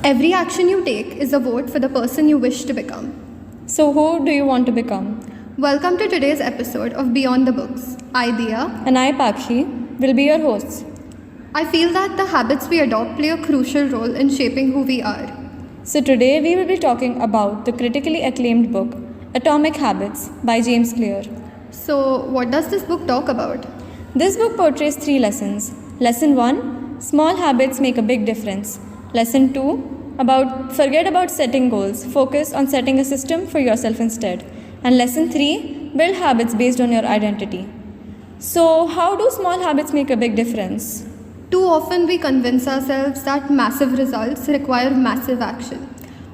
Every action you take is a vote for the person you wish to become. So, who do you want to become? Welcome to today's episode of Beyond the Books. I, Diya. And I, Pakshi, will be your hosts. I feel that the habits we adopt play a crucial role in shaping who we are. So, today we will be talking about the critically acclaimed book, Atomic Habits by James Clear. So, what does this book talk about? This book portrays 3 lessons. Lesson 1, small habits make a big difference. Lesson 2, forget about setting goals, focus on setting a system for yourself instead. And lesson 3, build habits based on your identity. So, how do small habits make a big difference? Too often we convince ourselves that massive results require massive action.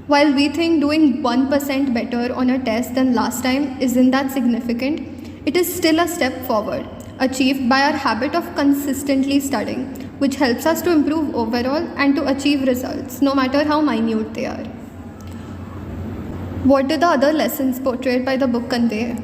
While we think doing 1% better on a test than last time isn't that significant, it is still a step forward, achieved by our habit of consistently studying, which helps us to improve overall and to achieve results, no matter how minute they are. What do the other lessons portrayed by the book convey?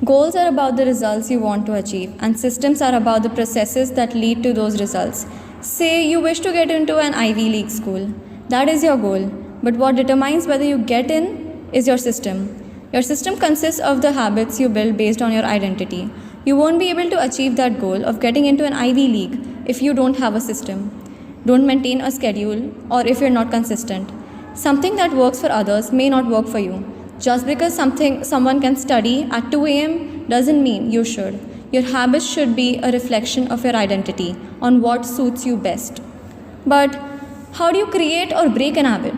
Goals are about the results you want to achieve, and systems are about the processes that lead to those results. Say you wish to get into an Ivy League school. That is your goal, but what determines whether you get in is your system. Your system consists of the habits you build based on your identity. You won't be able to achieve that goal of getting into an Ivy League if you don't have a system, don't maintain a schedule, or if you're not consistent. Something that works for others may not work for you. Just because someone can study at 2 a.m. doesn't mean you should. Your habits should be a reflection of your identity on what suits you best. But how do you create or break an habit?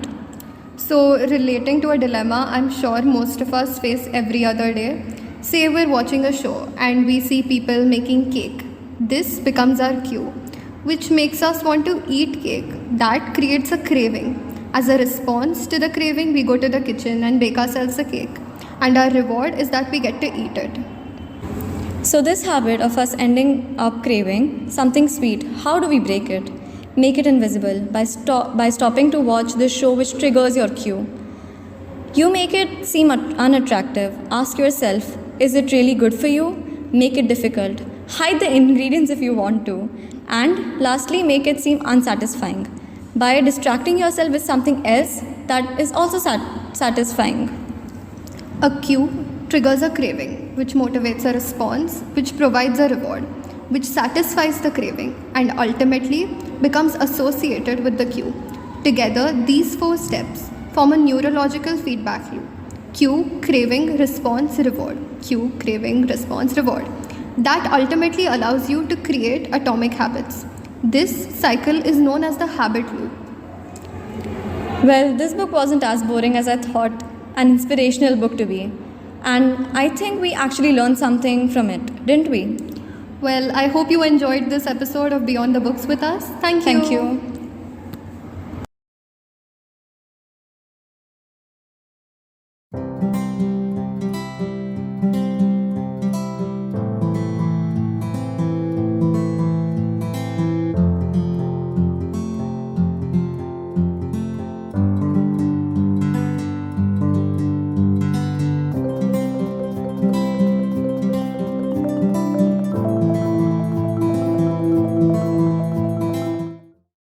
So, relating to a dilemma I'm sure most of us face every other day. Say we're watching a show and we see people making cake. This becomes our cue, which makes us want to eat cake. That creates a craving. As a response to the craving, we go to the kitchen and bake ourselves a cake. And our reward is that we get to eat it. So, this habit of us ending up craving something sweet, how do we break it? Make it invisible by stopping to watch the show which triggers your cue. You make it seem unattractive. Ask yourself, is it really good for you? Make it difficult. Hide the ingredients if you want to. And lastly, make it seem unsatisfying by distracting yourself with something else that is also satisfying. A cue triggers a craving, which motivates a response, which provides a reward, which satisfies the craving, and ultimately becomes associated with the cue. Together, these 4 steps form a neurological feedback loop. Cue, craving, response, reward. Cue, craving, response, reward. That ultimately allows you to create atomic habits. This cycle is known as the habit loop. Well, this book wasn't as boring as I thought an inspirational book to be. And I think we actually learned something from it, didn't we? Well, I hope you enjoyed this episode of Beyond the Books with us. Thank you. Thank you.